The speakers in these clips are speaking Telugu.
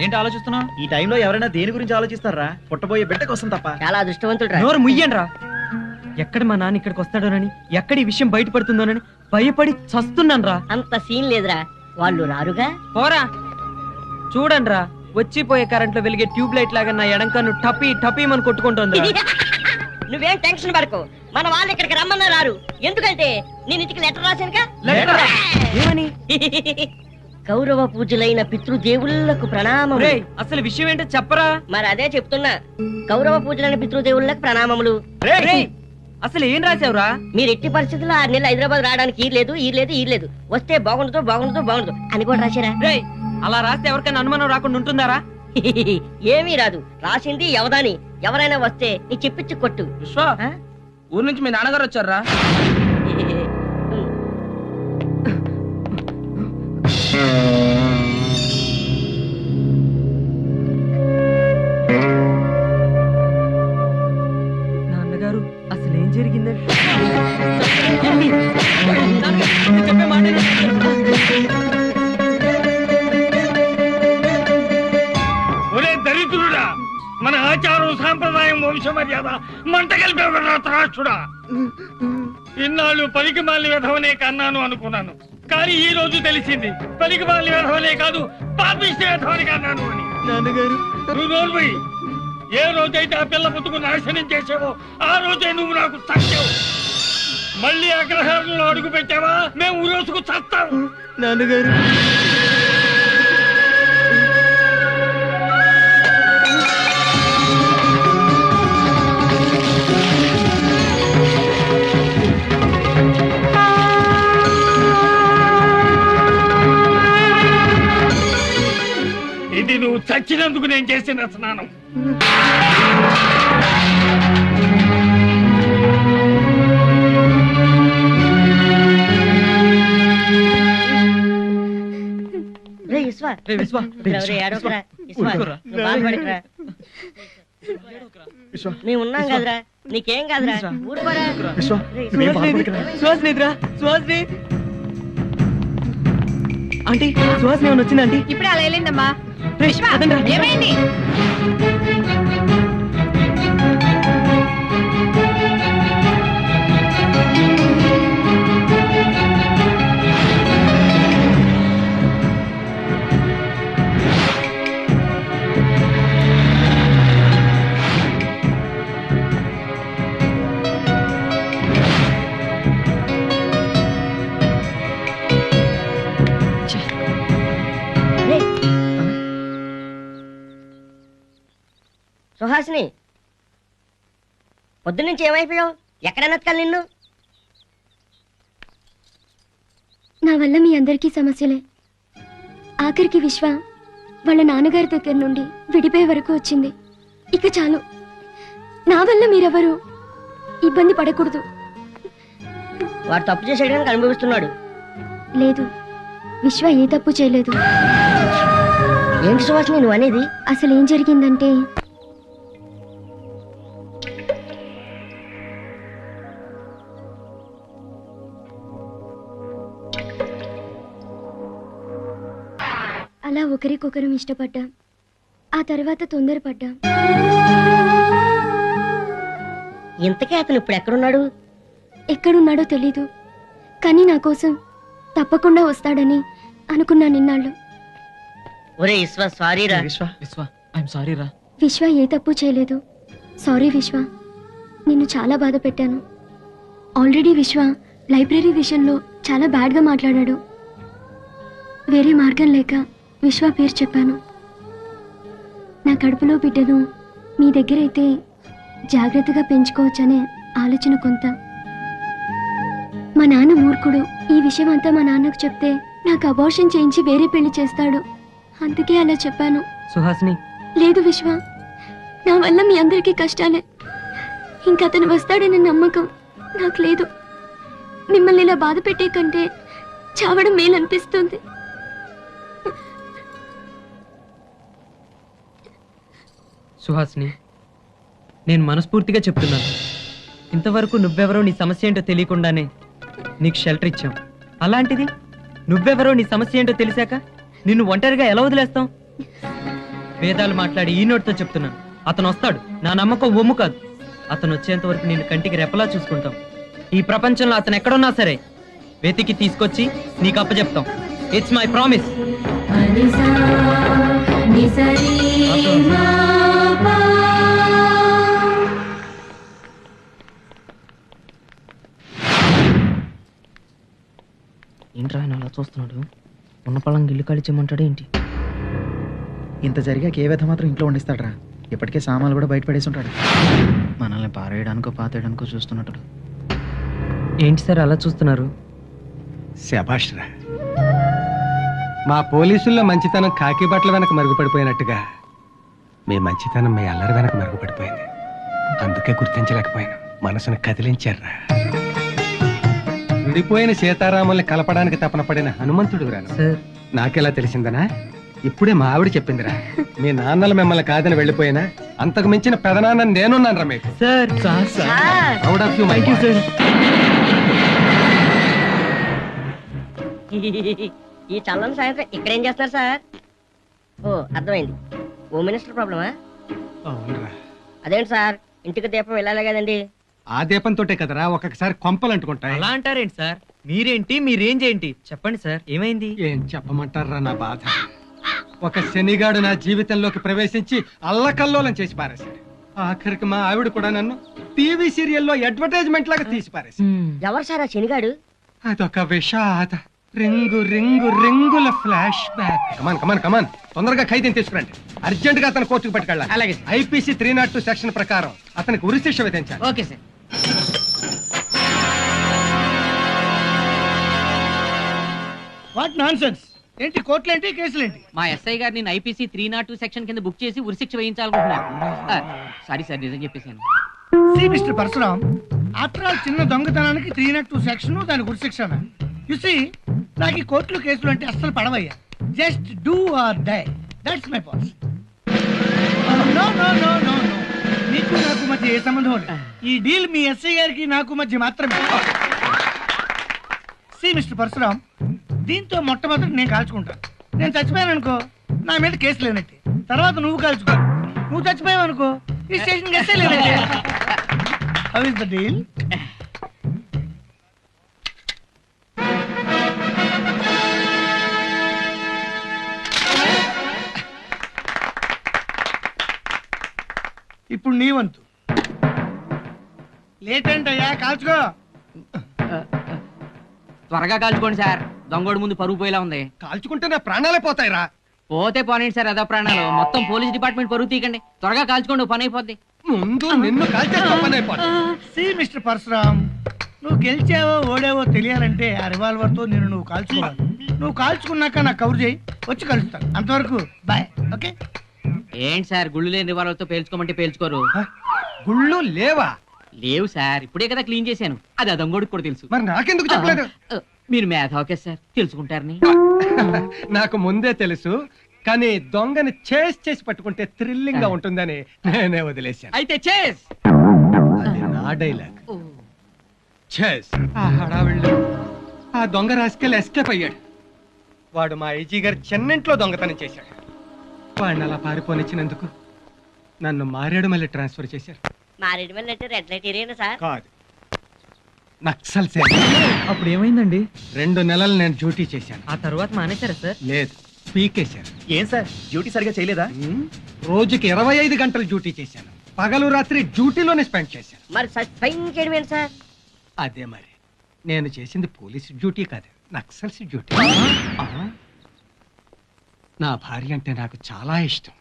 ఏంటి ఆలోచిస్తున్నావు? ఈ టైంలో ఎవరైనా దేని గురించి ఆలోచిస్తారా? పుట్టబోయే బిడ్డ కోసం తప్ప. చాలా అదృష్టవంతుడు. నోరు ముయ్యండి రా. ఎక్కడ మా నాన్న ఇక్కడికి వస్తాడోనని, ఎక్కడ ఈ విషయం బయటపడుతుందోనని భయపడి చస్తున్నాను రా. అంత సీన్ లేదురా, వాళ్ళు రారుగా. పోరా చూడండి రా, వచ్చిపోయే కరెంట్ లో వెలిగే ట్యూబ్ లైట్ లాగా నా ఎడంకన్ను టపీ టపీమని కొట్టుకుంటుంది. నువ్వేం టెన్షన్ పడకు, మన వాళ్ళు ఇక్కడికి రమ్మన్నా రారు. ఎందుకంటే నేను ఇంటికి లెటర్ రాశానుగా. ఏమని? గౌరవ పూజలైన పితృదేవుళ్లకు ప్రణామం. అసలు విషయం ఏంటో చెప్పరా. మరి అదే చెప్తున్నా, గౌరవ పూజలైన పితృదేవుళ్లకు ప్రణామములు. అసలు ఏం రాసావురా? మీరు ఎట్టి పరిస్థితుల్లో 6 నెలలు హైదరాబాద్ రావడానికి ఈర్లేదు వస్తే బాగుండదు అని కూడా రాశారా? అలా రాస్తే ఎవరికైనా అనుమానం రాకుండా ఉంటుందారా? ఏమీ రాదు, రాసింది ఎవదాని. ఎవరైనా వస్తే నీ చెప్పించి కొట్టు. విశ్వ, ఊరు నుంచి మీ నాన్నగారు వచ్చారా? నాన్నగారు, అసలు ఏం జరిగిందండి? చెప్పే మాట దరిద్రుడా, మన ఆచారం సాంప్రదాయం వంశ మర్యాద మంట కలిపేవాడా? ఇన్నాళ్ళు పనికి మాలి వెధవనే కన్నాను అనుకున్నాను, కానీ ఈ రోజు తెలిసింది పనికి మాలి వెధవనే కాదు, పాపిష్టి వెధవని కన్నాను అని. నాన్నగారు, నువ్వు నోర్మై. ఏ రోజైతే ఆ పిల్ల పుట్టుకు నాశనం చేసావో ఆ రోజే నువ్వు నాకు చచ్చావు. మళ్ళీ అగ్రహారంలో అడుగు పెట్టావా మేము ఊరోసుకు చస్తావు. నాన్నగారు, ఇది నువ్వు చచ్చినందుకు నేను చేసిన స్నానం. మేము ఉన్నాం కదరా, నీకేం కాదురా. ఆంటీ, సుహాసిని ఏమైనా వచ్చిందండి? ఇప్పుడే అలా వెళ్ళిందమ్మా. ఏమైంది? సుహాసిని, పొద్దున్నుంచి ఏమైపోయావు? ఎక్కడ నెతకాలి నిన్ను? నా వల్ల మీ అందరికీ సమస్యలే. ఆఖరికి విశ్వ వాళ్ళ నాన్నగారి దగ్గర నుండి విడిపోయే వరకు వచ్చింది. ఇక చాలు, నా వల్ల మీరెవరు ఇబ్బంది పడకూడదు. వాడు తప్పు చేసేయడానికి అనుభవిస్తున్నాడు. లేదు, విశ్వ ఏ తప్పు చేయలేదు. ఏంటి సుహాసిని నువ్వు అనేది? అసలు ఏం జరిగిందంటే, అలా ఒకరికొకరం ఇష్టపడ్డాం. ఆ తర్వాత తొందరపడ్డాం. ఇంతకీ అతను ఇప్పుడు ఎక్కడున్నాడు? ఎక్కడున్నాడో తెలీదు, కానీ నా కోసం తప్పకుండా వస్తాడని అనుకున్నా నిన్నాళ్ళు. ఒరే విశ్వ, సారీరా. విశ్వ ఏ తప్పు చేయలేదు. సారీ విశ్వ, నిన్ను చాలా బాధ పెట్టాను. ఆల్రెడీ విశ్వ లైబ్రరీ విషయంలో చాలా బ్యాడ్గా మాట్లాడాడు. వేరే మార్గం లేక విశ్వ పేరు చెప్పాను. నా కడుపులో బిడ్డను మీ దగ్గర అయితే జాగ్రత్తగా పెంచుకోవచ్చనే ఆలోచన కొంత. మా నాన్న మూర్ఖుడు. ఈ విషయం అంతా మా నాన్నకు చెప్తే నాకు అబార్షన్ చేయించి వేరే పెళ్లి చేస్తాడు. అందుకే అలా చెప్పాను. సుహాసిని, లేదు విశ్వ, నా వల్ల మీ అందరికీ కష్టాలే. ఇంకతను వస్తాడనే నమ్మకం నాకు లేదు. మిమ్మల్ని ఇలా బాధ పెట్టే కంటే చావడం మేలనిపిస్తుంది. సుహాసిని, నేను మనస్ఫూర్తిగా చెప్తున్నాను, ఇంతవరకు నువ్వెవరో నీ సమస్య ఏంటో తెలియకుండానే నీకు షెల్టర్ ఇచ్చాం. అలాంటిది నువ్వెవరో నీ సమస్య ఏంటో తెలిసాక నిన్ను ఒంటరిగా ఎలా వదిలేస్తాం? వేదాలు మాట్లాడి ఈ నోటితో చెప్తున్నాను, అతను వస్తాడు. నా నమ్మకం ఒమ్ము కాదు. అతను వచ్చేంత వరకు నిన్ను కంటికి రెప్పలా చూసుకుంటాం. ఈ ప్రపంచంలో అతను ఎక్కడున్నా సరే వెతికి తీసుకొచ్చి నీకు అప్పచెప్తాం. It's my promise. ఏంట్రా ఆయన అలా చూస్తున్నాడు? ఉన్న పళ్ళం గిల్లు కలిచేయమంటాడు ఏంటి? ఇంత జరిగాక ఏ విధ మాత్రం ఇంట్లో వండిస్తాడ్రా? ఇప్పటికే సామాన్లు కూడా బయట పడేసి ఉంటాడు. మనల్ని పారేయడానికో పాతేయడానికో చూస్తున్నట్టు. ఏంటి సార్ అలా చూస్తున్నారు? శభాష్ రా. మా పోలీసుల్లో మంచితనం కాకి బట్టల వెనక మరుగుపడిపోయినట్టుగా మీ మంచితనం మీ అల్లరి వెనక మరుగుపడిపోయింది. అందుకే గుర్తించలేకపోయాను. మనసును కదిలించారా. విడిపోయిన సీతారాముల్ని కలపడానికి తపన పడిన హనుమంతుడు రాను. సార్ నాకెలా తెలిసిందనా? ఇప్పుడే మా ఆవిడ చెప్పిందిరా. మీ నాన్నలు మిమ్మల్ని కాదని వెళ్ళిపోయినా అంతకు మించిన పెదనాన్న నేనున్నాను రా మీకు. Sir proud of you. Thank you sir. ఈ చల్లని సాయంత్రం ఇక్కడేం చేస్తున్నారు సార్? ఓ అర్థమైంది, హోమ్ మినిస్టర్ ప్రాబ్లమా? అవునరా. అదేంటి సార్, ఇంటికి దీపం వెళ్ళాలి కదండి. ఆ దీపంతోటే కదరా ఒక్కొక్కసారి కొంపలు అంటుకుంటాయి. అలా అంటారేంటి సార్? మీరేంటి మీ రేంజ్ ఏంటి చెప్పండి సార్, ఏమైంది? ఏం చెప్పమంటారా నా బాధ. ఒక శనిగాడు నా జీవితంలోకి ప్రవేశించి అల్లకల్లోలం చేసి పారేశాడు. ఆఖరికి మా ఆవిడ కూడా నన్ను టీవీ సీరియల్లో అడ్వర్టైజ్మెంట్ లాగా తీసి పారేశాడు. ఎవరు సార్ ఆ శనిగాడు? అదొక విషాద రింగు రింగు రింగుల ఫ్లాష్ బ్యాక్. కమాన్ కమాన్ కమాన్, తొందరగా ఖైదీని తీసుకురండి. అర్జెంట్ గా అతను కోర్టుకు పట్టుకెళ్ళాలి. అలాగే. ఐపీసీ 302 సెక్షన్ ప్రకారం అతనికి ఉరి శిక్ష విధించాలి. Okay sir. What non sense? ఏంటి కోర్టులేంటి, కేసులేంటి? మా ఎస్ఐ గారు నేను ఐపీసీ 302 సెక్షన్ కింద బుక్ చేసి ఉరిశిక్ష వేయించాలనుకుంటున్నారు. సారీ సార్, నిజం చెప్పేసాను. See mister Parashuram, after all చిన్న దొంగతనానికి 302 సెక్షన్, దానికి ఉరిశిక్షణ. యు సీ, నాకు ఈ కోర్టులు కేసులు అంటే అస్సలు పడవయ్యా. Just do or die, that's my policy. No no no no no, నీకు నాకు మధ్య ఏ సంబంధం లేదు. ఈ డీల్ మీ ఎస్ఐ గారికి నాకు మధ్య మాత్రమే. సి మిస్టర్ పరశురామ్, దీంతో మొట్టమొదటి నేను కాల్చుకుంటాను. నేను చచ్చిపోయాను అనుకో, నా మీద కేసు లేనట్టే. తర్వాత నువ్వు కాల్చుకో, నువ్వు చచ్చిపోయావు అనుకో, ఈ స్టేషన్ కేసే లేనట్టే. How is the deal? ఇప్పుడు నీ వంతు. లేట్ ఏంటయ్యా, కాల్చుకో. త్వరగా కాల్చుకోండి సార్, దొంగోడు ముందు పరుగు పోయేలా ఉంది. కాల్చుకుంటే నా ప్రాణాలే పోతాయిరా. పోతే పోనండి సార్, అదా ప్రాణాలు. మొత్తం పోలీస్ డిపార్ట్మెంట్ పరుగు తీయకండి. త్వరగా కాల్చుకోండి, ఓ పని అయిపోద్ది. ముందు నిన్ను కాల్చేస్తా పని అయిపోతుంది. సి మిస్టర్ పరశురామ్, నువ్వు గెలిచావో ఓడావో తెలియాలంటే ఆ రివాల్వర్ తో నేను నువ్వు కాల్చుకోవాలి. నువ్వు కాల్చుకున్నాక నాకు కవర్ చేయి, వచ్చి కలుస్తాను. అంతవరకు బాయ్. ఓకే? ఏంటి సార్, గుళ్ళు లేని రివాల్వర్తో పేల్చుకోమంటే పేల్చుకోరు? గుళ్ళు లేవా? లేవు సార్, ఇప్పుడే కదా క్లీన్ చేశాను. అది ఆ దొంగోడికి కూడా తెలుసు. మరి నాకెందుకు చెప్పలేదు? మీరు మేధావకే సార్, తెలుసుకుంటారని. నాకు ముందే తెలుసు, కానీ దొంగని చేసి పట్టుకుంటే థ్రిల్లింగ్ గా ఉంటుందని నేనే వదిలేశాను. అయితే చేస్. అది నా డైలాగ్. చేస్. ఆ హడావిళ్ళు ఆ దొంగ రాసుకెళ్ళి ఎస్కేప్ అయ్యాడు. వాడు మా ఐజీ గారు చెన్నింట్లో దొంగతనం చేశాడు. వాడిని అలా పారిపోనిచ్చినందుకు నన్ను మారేడుమల్లి ట్రాన్స్ఫర్ చేశారు. మారేడుమల్లి అంటే రెడ్ లైట్ ఏరియా సార్? కాదు, నక్సల్ సేన. అప్పుడు ఏమైందండి? 2 నెలలు నేను డ్యూటీ చేశాను. ఆ తర్వాత మానేశారా సార్? లేదు, పీకేశారు. ఏం సార్, డ్యూటీ సరిగా చేయలేదా? రోజుకి 25 గంటలు డ్యూటీ చేశాను. పగలు రాత్రి డ్యూటీలోనే స్పెండ్ చేశాను. మరి సైన్ చేయడం ఏంటి సార్? అదే మరి, నేను చేసింది పోలీస్ డ్యూటీ కాదు, నక్సల్స్ డ్యూటీ. నా భార్య అంటే నాకు చాలా ఇష్టం.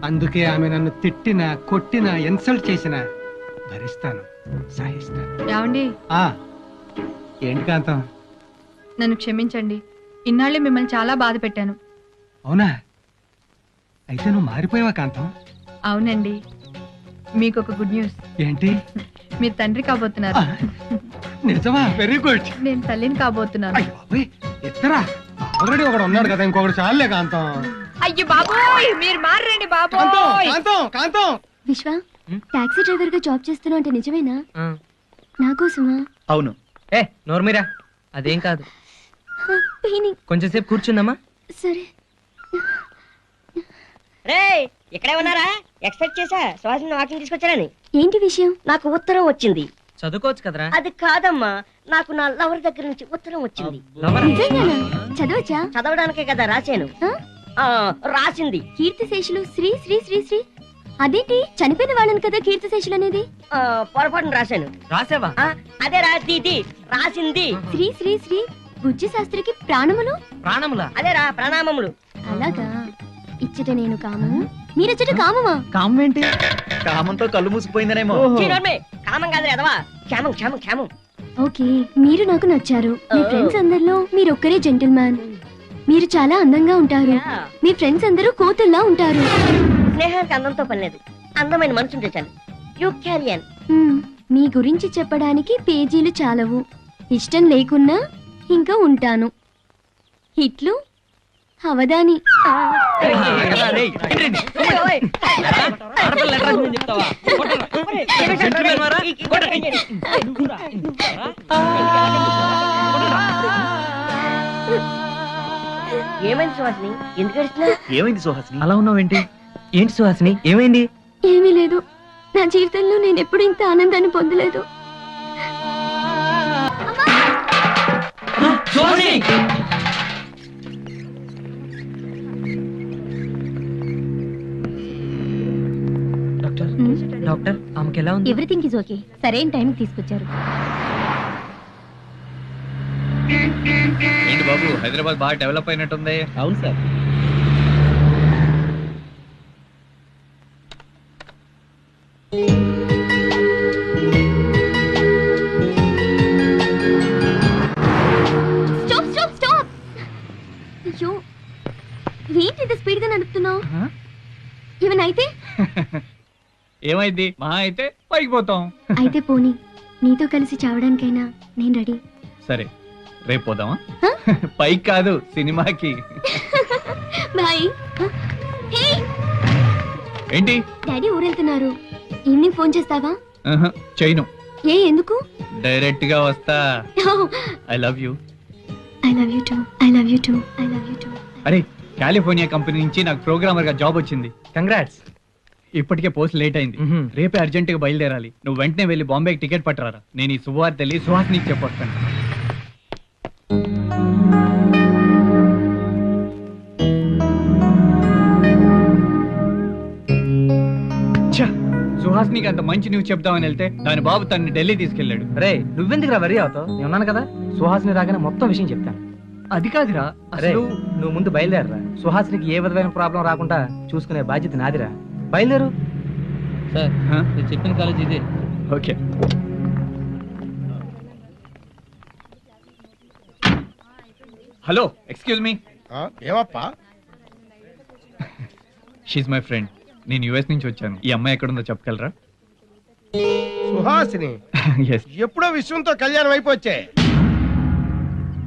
అందుకే ఆమె నన్ను తిట్టినా కొట్టినా ఇన్సల్ట్ చేసినా భరిస్తాను, సహిస్తాను. ఏమండి, ఆ, ఏంటి కాంతం? నన్ను క్షమించండి. ఇన్నాళ్ళే మిమ్మల్ని చాలా బాధ పెట్టాను. అవునా? అయితే నువ్వు మారిపోయావా కాంతం? అవునండి, మీకు ఒక గుడ్ న్యూస్. ఏంటి? మీరు తండ్రి కాబోతున్నారు. నిజమా? Very good. నేను తల్లిని కాబోతున్నాను. అయ్యో బాబోయ్, ఇద్దరా? ఆల్రెడీ ఒకడు ఉన్నాడు కదా, ఇంకొకటి చాలే కాంతం. అయ్యో బాబోయ్, మీరు మారండి కాంతం బాబోయ్. కాంతం కాంతం. విశ్వ, టాక్సీ డ్రైవర్ గా జాబ్ చేస్తున్నావు అంటే నిజమేనా? నా కోసమా? అవును. ఏ నోర్మిరా, అదేం కాదు. పెయినింగ్. కొంచెం సేపు కూర్చుందామా? సరే. రే ఇక్కడే ఉన్నారా? ఎక్స్పెక్ట్ చేశా సుహాసిని వాకింగ్ తీసుకొచ్చారని. ఏంటి విషయం? నాకు ఉత్తరం వచ్చింది. చదువుకోవచ్చు కదరా. అది కాదమ్మా, నాకు నా లవర్ దగ్గర నుంచి ఉత్తరం వచ్చింది. లవరా? నిజంగానా? చదవచ్చా? చదవడానికే కదా రాశాను. ఆ? రాసింది. కీర్తిశేషులు శ్రీ శ్రీ శ్రీ శ్రీ. అదేంటి, చనిపోయిన వాళ్ళని కదా కీర్తిశేషులు అనేది? పొరపాటున రాశాను. రాసావా? అదే రాసింది రాసింది. శ్రీ శ్రీ శ్రీ బుజ్జి శాస్త్రికి ప్రాణములు. ప్రాణములా? అదేరా ప్రణామములు. అలాగా. ఇచ్చట నేను కామము, మీరచ్చట కామమా? కామం ఏంటి? కామంతో కళ్ళు మూసిపోయిందనేమో. చీరమ్మే, కామం కాదు ఎదవా, క్షేమం క్షేమం క్షేమం. ఓకే, మీరు నాకు నచ్చారు. మీ ఫ్రెండ్స్ అందరిలో మీరు ఒక్కరే జెంటిల్మ్యాన్. మీరు చాలా అందంగా ఉంటారు. మీ ఫ్రెండ్స్ అందరూ కోతుల్లా ఉంటారు. స్నేహానికి అందంతో పని లేదు, అందమైన మనసు ఉంటే చాలు. యు క్యారియన్. మీ గురించి చెప్పడానికి పేజీలు చాలవు. ఇష్టం లేకున్నా ఇంకా ఉంటాను. హిట్లు అవదాని. ఆడపిల్ల లెటర్ రాసిందని చెప్తావా? Gentleman వారా? ఏమైంది సుహాసిని, ఎందుకు ఏడుస్తున్నా? ఏమైంది సుహాసిని? అలా ఉన్నావేంటి? ఏంటి సుహాసిని, ఏమైంది? ఏమీ లేదు. నా జీవితంలో నేను ఎప్పుడు ఇంత ఆనందాన్ని పొందలేదు. సుహాసిని! డాక్టర్, డాక్టర్ ఆమెకి ఎలా ఉంది? Everything is okay. సరైన టైంకి తీసుకొచ్చారు. ఏంటి బాబు, హైదరాబాద్ బాగా డెవలప్ అయినట్టుంది. అవును సార్. Stop stop stop. అయ్యో, ఏంటి ఇంత స్పీడ్ గా నడుపుతున్నావు? ఏమనైతే? ఏమైంది? మహా అయితే పైకి పోతాం. అయితే పోనీ, నీతో కలిసి చావడానికైనా నేను రెడీ. సరే, రేపు పోదామా? పైకి కాదు, సినిమాకి. బాయ్. హే, ఏంటి? డాడీ ఊరెళ్తున్నారు. ఈవినింగ్ ఫోన్ చేస్తావా? చేయను, ఏ, ఎందుకు? డైరెక్ట్ గా వస్తా. I love you. I love you two. I love you two. I love you two. అరే, కాలిఫోర్నియా కంపెనీ నుంచి నాకు ప్రోగ్రామర్ గా జాబ్ వచ్చింది. కంగ్రాట్స్. ఇప్పటికే పోస్ట్ లేట్ అయింది. రేపే అర్జెంట్ గా బయలుదేరాలి. నువ్వు వెంటనే వెళ్ళి బాంబేకి టికెట్ పట్టరారా. నేను ఈ శుభవార్త వెళ్ళి సుహాసినికి చెప్పొస్తాను. సుహాసినికి అంత మంచి న్యూస్ చెప్తామని వెళ్తే దాని బాబు తనని ఢిల్లీ తీసుకెళ్లాడు. రే, నువ్వెందుకు రా వరి అవుతావు? నేను ఉన్నాను కదా. సుహాసిని రాగానే మొత్తం విషయం చెప్తాను. అది కాదురా, అరే, అసలు నువ్వు ముందు బయలుదేరరా. సుహాసినికి ఏ విధమైన ప్రాబ్లం రాకుండా చూసుకునే బాధ్యత నాదిరా. బయలుదేరు. సార్, నేను చెప్పిన కాలేజ్ ఇదే. ఓకే. Hello, excuse me. ఏమప్పా? She's my friend. నేను యుఎస్ నుంచి వచ్చాను. ఈ అమ్మాయి ఎక్కడుందో చెప్పగలరా? సుహాసిని ఎస్. ఎప్పుడో విశ్వంతో కళ్యాణం అయిపోవచ్చే.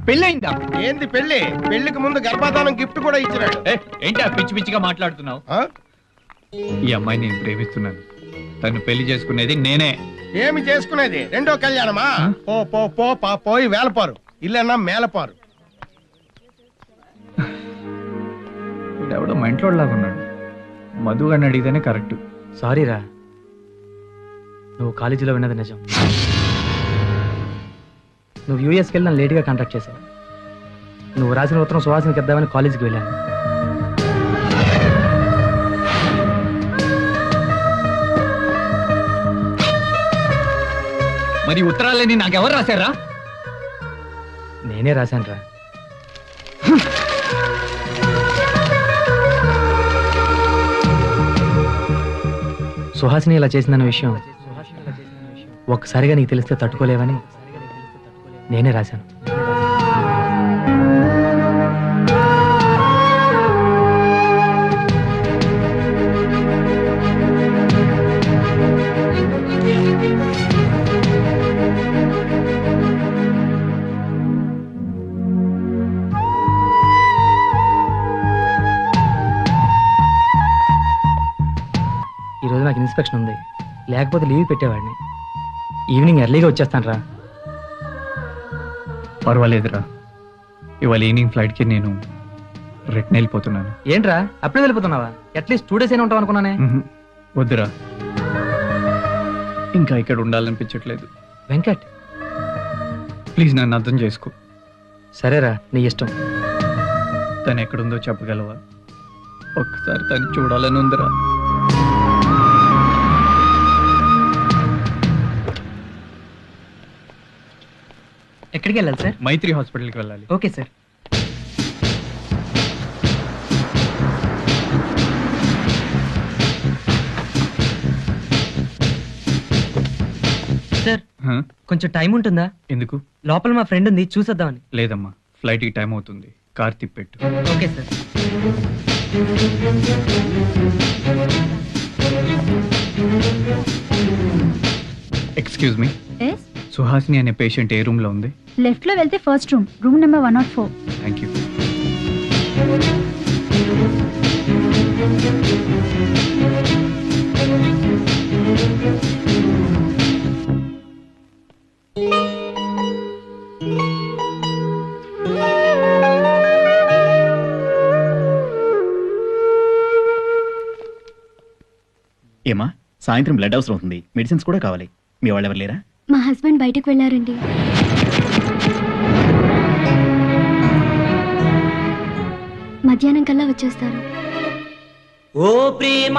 పెళ్ళయిందా? ఏంది పెళ్లి? పెళ్లికి ముందు గర్భాధానం గిఫ్ట్ కూడా ఇచ్చినాడు. ఏంటి ఆ పిచ్చి పిచ్చిగా మాట్లాడుతున్నావు? ఆ? ఈ అమ్మాయిని నేను ప్రేమిస్తున్నాను. తను పెళ్లి చేసుకునేది నేనే. ఏమి చేసుకునేది? రెండో కళ్యాణమా? పో పో పో పా పోయి వేలపారు. ఇల్లన్నా మేలపారు. ఎవడో మా ఇంట్లో లాగా ఉన్నాడు. మధు అని అడిగితేనే కరెక్ట్. సారీ రా, నువ్వు కాలేజీలో విన్నది నిజం. నువ్వు యూఎస్కి వెళ్ళి నన్ను లేట్గా కాంటాక్ట్ చేశావు. నువ్వు రాసిన ఉత్తరం సుహాసినికి ఇద్దామని కాలేజీకి వెళ్ళాను. మరి ఉత్తరాలని నాకెవరు రాశారా? నేనే రాశాను రా. సుహాసిని ఇలా చేసిందన్న విషయం ఒక్కసారిగా నీకు తెలిస్తే తట్టుకోలేవని నేనే రాశాను. ఈరోజు నాకు ఇన్స్పెక్షన్ ఉంది, లేకపోతే లీవ్ పెట్టేవాడిని. ఈవినింగ్ ఎర్లీగా వచ్చేస్తాను రా. పర్వాలేదురా, ఇవాళ ఈవినింగ్ ఫ్లైట్కి నేను రిటర్న్ వెళ్ళిపోతున్నాను. ఏంట్రా అప్పుడే వెళ్ళిపోతున్నావా? అట్లీస్ట్ 2 days అయినా ఉంటావు అనుకున్నానే. వద్దురా, ఇంకా ఇక్కడ ఉండాలనిపించట్లేదు. వెంకట్, ప్లీజ్ నన్ను అర్థం చేసుకో. సరేరా, నీ ఇష్టం. తను ఎక్కడుందో చెప్పగలవా? ఒక్కసారి తను చూడాలని ఉందిరా. ఎక్కడికి వెళ్ళాలి సార్? మైత్రి హాస్పిటల్కి వెళ్ళాలి. Okay sir. సార్ హ? కొంచెం టైం ఉంటుందా? ఎందుకు? లోపల మా ఫ్రెండ్ ఉంది, చూసొద్దామని. లేదమ్మా, ఫ్లైట్కి టైం అవుతుంది. కార్ తిప్పెట్టు. Okay sir. Excuse me, Suhasini అనే పేషెంట్ ఏ రూమ్ లో ఉంది? లెఫ్ట్ లో వెళ్తే first room number 104. Thank you. ఏమా, సాయంత్రం బ్లడ్ అవసరం అవుతుంది, మెడిసిన్స్ కూడా కావాలి. మీ వాళ్ళు ఎవరు లేరా? మా హస్బెండ్ బయటకు వెళ్ళారండి. మధ్యాహ్నం కల్లా వచ్చేస్తారు. ఓ ప్రేమ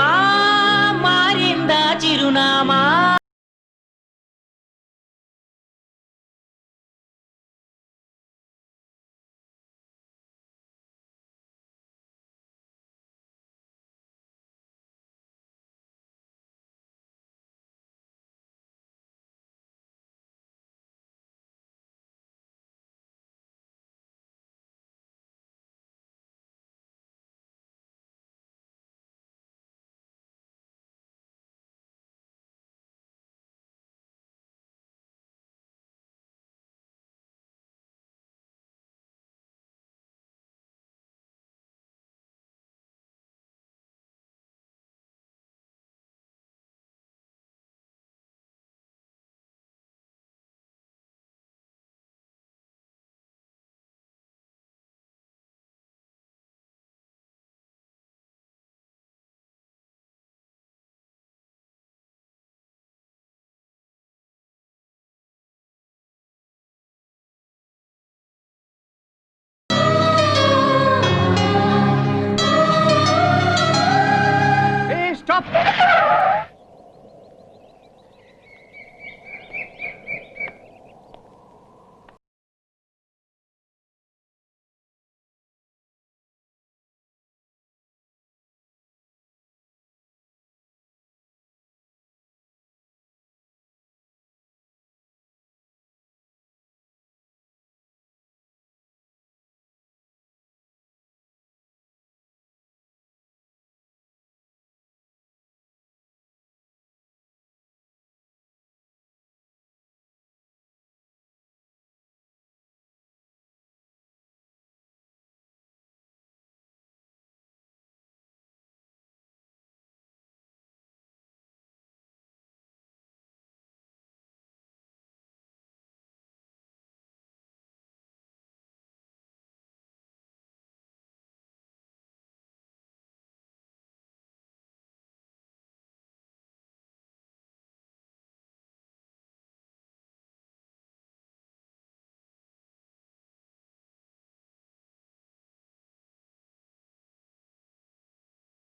మారిందా చిరునామా.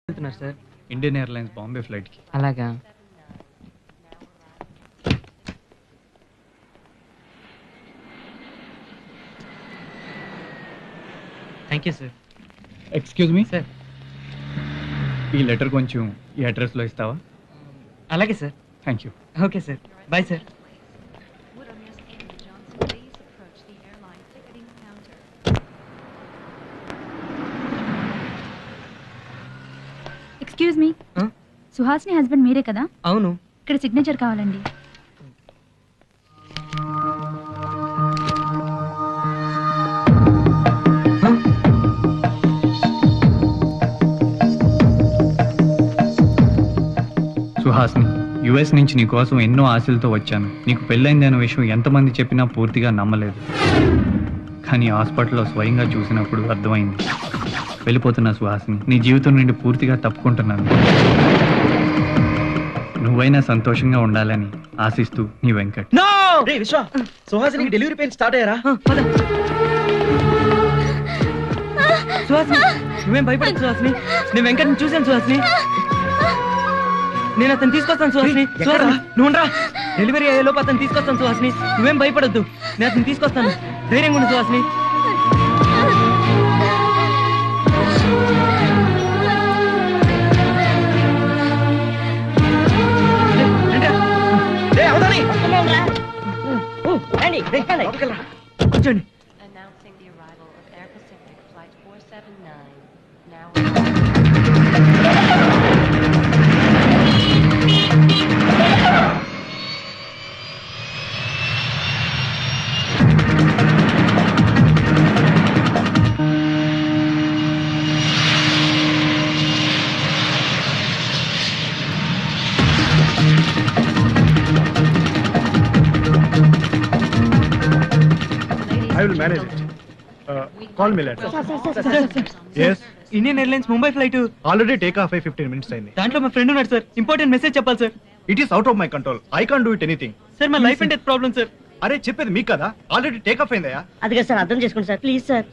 వెళ్తున్నారు సార్? ఇండియన్ ఎయిర్లైన్స్ బాంబే ఫ్లైట్కి. అలాగా. Thank you sir. Excuse me sir. ఈ లెటర్ కొంచెం ఈ అడ్రస్లో ఇస్తావా? అలాగే sir. Thank you. Okay sir, bye sir. Excuse me, Suhasini husband మీరే కదా? అవును. ఇక్కడ సిగ్నేచర్ కావాలండి. సుహాసిని, యుఎస్ నుంచి నీ కోసం ఎన్నో ఆశలతో వచ్చాను. నీకు పెళ్ళైంది అనే విషయం ఎంతమంది చెప్పినా పూర్తిగా నమ్మలేదు. కానీ హాస్పిటల్లో స్వయంగా చూసినప్పుడు అర్థమైంది. వెళ్ళిపోతున్న సుహాసిని, నీ జీవితం నుండి పూర్తిగా తప్పుకుంటున్నాను. నువ్వైనా సంతోషంగా ఉండాలని ఆశిస్తూ నీ వెంకట్. రే విశ్వ, సుహాసినికి డెలివరీ పెయిన్ స్టార్ట్ అయ్యారా? సుహాసిని, నువ్వేం భయపడదు సుహాసిని. నేను వెంకట్ని చూశాను సుహాసిని. నేను అతను తీసుకొస్తాను సుహాసిని. సుహాసిని నువ్వు రా, డెలివరీ అయ్యే లోపు అతను తీసుకొస్తాను సుహాసిని. నువ్వేం భయపడద్దు, నేను అతను తీసుకొస్తాను. ధైర్యంగా ఉండు సుహాసిని. రండి, ఎక్కండి. కూర్చోండి. Announcing the arrival of Air Pacific Flight 479, now I will manage it. Call me later. Yes. Indian airlines Mumbai flight Already take off 15 minutes అయింది. దాంట్లో మా ఫ్రెండ్ ఉన్నాడు సార్. ఇంపార్టెంట్ మెసేజ్ చెప్పాలి sir. It is out of my control. I can't do it anything. Sir మా life and death problem sir. అరే చెప్పేది మీకు కదా, ఆల్రెడీ టేక్ ఆఫ్ అయిందయ్యా. అది కదా సార్, అర్థం చేసుకోండి సార్, ప్లీజ్ సార్.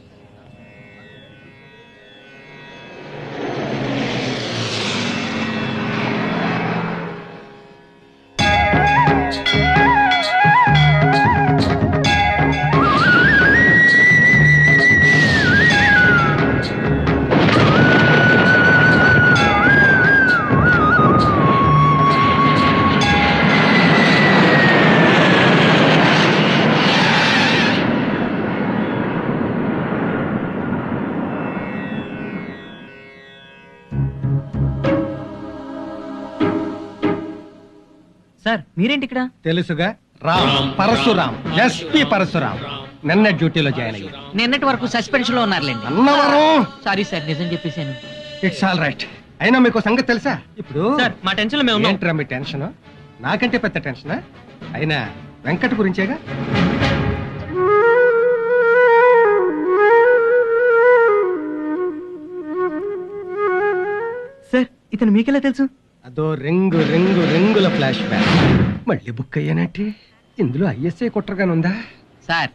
సార్ మీరేంటి ఇక్కడ? తెలుసుగా, రామ్ పరశురామ్, ఎస్పీ పరశురామ్. నిన్న డ్యూటీలో జాయిన్ అయ్యి నిన్నటి వరకు సస్పెన్షన్ లో ఉన్నారులేండి. అన్నవరం. సారీ సార్, నిజం చెప్పేశాను. It's all right. అయినా మీకు సంగతి తెలుసా? ఇప్పుడు సార్ మా టెన్షన్ లో మేము ఉన్నాం. ఏంట్రా మీ టెన్షన్? నాకంటే పెద్ద టెన్షనా? అయినా వెంకట్ గురించేగా. సార్ ఇతను మీకెలా తెలుసు? అదో రింగుల ఫ్లాష్ బ్యాక్. మళ్ళీ బుక్ అయ్యానంటే ఇందులో ఐఎస్ఐ కుట్రగానుందా? సార్,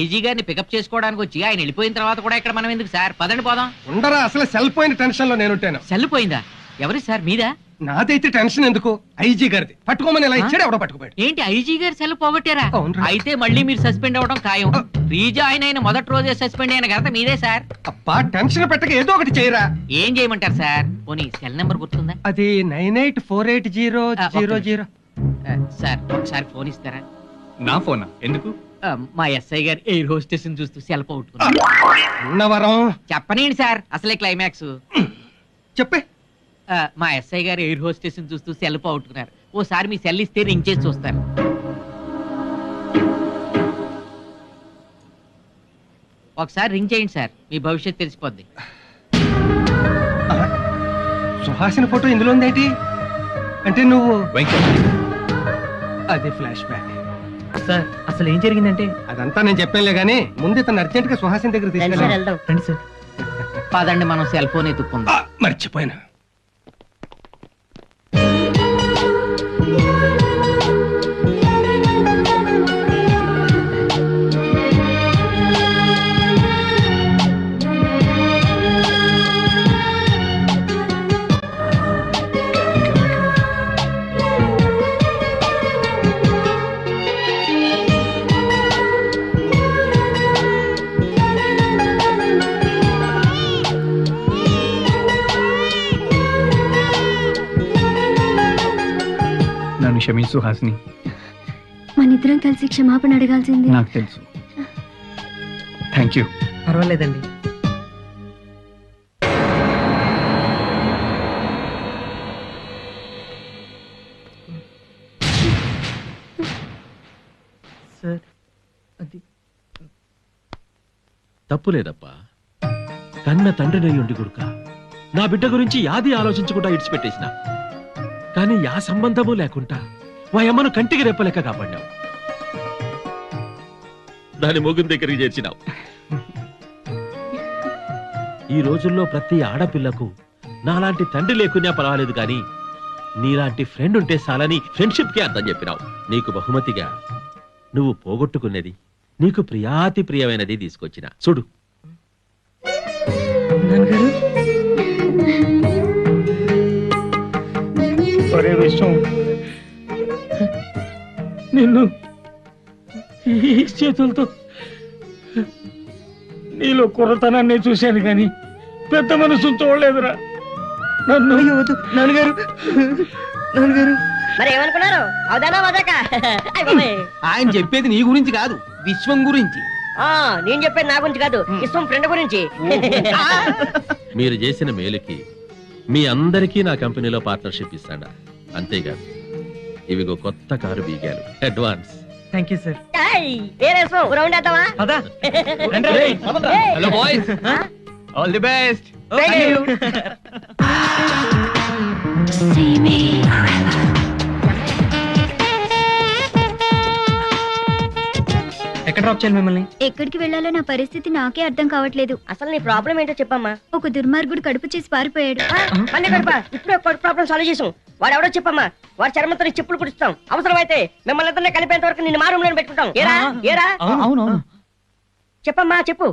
ఐజీ గారిని పికప్ చేసుకోవడానికి వచ్చి ఆయన వెళ్ళిపోయిన తర్వాత కూడా ఇక్కడ మనం ఎందుకు సార్? పదండి పోదాం. ఉండరా, అసలు సెల్ పోయిన టెన్షన్ లో నేనుంటాను. సెల్ పోయిందా? ఎవరి సార్, మీదా? నాదైతే టెన్షన్ ఎందుకు, ఐజీ గారిది. పట్టుకోమని ఇలా ఇచ్చాడు, ఎవడో పట్టుకోబెట్టు. ఏంటి ఐజీ గారు సెల్ పోగొట్టారా? అవునురా. అయితే మళ్ళీ మీరు సస్పెండ్ అవ్వడం ఖాయం. రీజాయిన్ అయిన మొదటి రోజే సస్పెండ్ అయిన ఘనత మీదే సార్. అబ్బా, టెన్షన్ పెట్టక ఏదో ఒకటి చేయరా. ఏం చేయమంటారు సార్? పోనీ సెల్ నెంబర్ గుర్తుందా? అది 98480000. సార్ ఒకసారి ఫోన్ ఇస్తారా? నా ఫోనా? ఎందుకు? మా ఎస్ఐ గారు ఎయిర్ హోస్టెస్ చూస్తూ సెల్ పోగొట్టుకున్నారు. ఉన్నవరం చెప్పనేంటి సార్ అసలే క్లైమాక్స్. చెప్పే. మా ఎస్ఐ గారు ఎయిర్ హోస్టెస్ చూస్తూ సెల్ పోగొట్టుకున్నారు. ఓసారి మీ సెల్ ఇస్తే రింగ్ చేసి చూస్తారు. ఒకసారి రింగ్ చేయండి సార్, మీ భవిష్యత్తు తెలిసిపోద్ది. సుహాసిని ఫోటో ఇందులో ఉందేంటి? అంటే నువ్వు వెంకట్, అది ఫ్లాష్ బ్యాక్. సార్ అసలు ఏం జరిగిందంటే, అదంతా నేను చెప్పానులే గానీ ముందు ఇతను అర్జెంట్ గా సుహాసిని దగ్గర రండి సార్, తీసుకెళ్ళి. వెళ్దాం. రండి సార్. పదండి మనం సెల్ ఫోన్ ఎత్తుక్కుందాం. మర్చిపోయినా. నన్ను క్షమించు హాసిని. మనిద్దరం కలిసి క్షమాపణ అడగాల్సింది. నాకు తెలుసు. Thank you. పర్వాలేదండి. సార్ అది తప్పులేదప్పా. కన్న తండ్రినై ఉండి కొడుక నా బిడ్డ గురించి యాది ఆలోచించకుండా ఇడిచిపెట్టేసిన. కానీ యా సంబంధము లేకుండా మా అమ్మను కంటికి రెప్పలేక కాపాడినావు. దాని మొగుని దగ్గరికి చేర్చినావు. ఈ రోజుల్లో ప్రతి ఆడపిల్లకు నాలాంటి తండ్రి లేకున్నా పర్వాలేదు కానీ నీలాంటి ఫ్రెండ్ ఉంటే చాలని ఫ్రెండ్షిప్ కి అర్థం చెప్పినావు. నీకు బహుమతిగా నువ్వు పోగొట్టుకున్నది, నీకు ప్రియాతి ప్రియమైనది తీసుకొచ్చిన చూడు. నాన్నగారు ఒరే విశ్వం, నిన్ను ఈ చేతులతో నీలో కుర్రతనాన్ని చూశాను కానీ పెద్ద మనసు చూడలేదురా. నన్ను నాన్నగారు నాన్నగారు మరి ఏమనుకున్నారు? అవుదానా వదాక? ఆయన చెప్పేది నీ గురించి కాదు, విశ్వం గురించి. నేను చెప్పేది నా గురించి కాదు, ఇష్టం ఫ్రెండ్ గురించి. మీరు చేసిన మేలుకి మీ అందరికీ నా కంపెనీలో పార్ట్నర్షిప్ ఇస్తాడా. అంతేకాదు ఇవిగో కొత్త కారు బీగాలు అడ్వాన్స్. Thank you sir. వేరే రౌండ్ వేద్దామా? పదా hello boys, all the best. ఎక్కడ డ్రాప్ చేయాలి మిమ్మల్ని? ఎక్కడికి వెళ్ళాలో నా పరిస్థితి నాకే అర్థం కావట్లేదు. అసలు నీ ప్రాబ్లం ఏంటో చెప్పమ్మా. ఒక దుర్మార్గుడు కడుపు చేసి పారిపోయాడు. మళ్ళీ కడుపా? ఇప్పుడే ప్రాబ్లం సాల్వ్ చేసాం. వాడు ఎవడో చెప్పమ్మా. వాడు చర్మంతో నీకు చెప్పులు కుడుస్తాం. అవసరమైతే మిమ్మల్ని ఇద్దరిని కలిపేంత వరకు నిన్ను మా రూమ్ లో పెట్టుకుంటాం. ఏరా ఏరా అవునవును చెప్పమ్మా చెప్పు.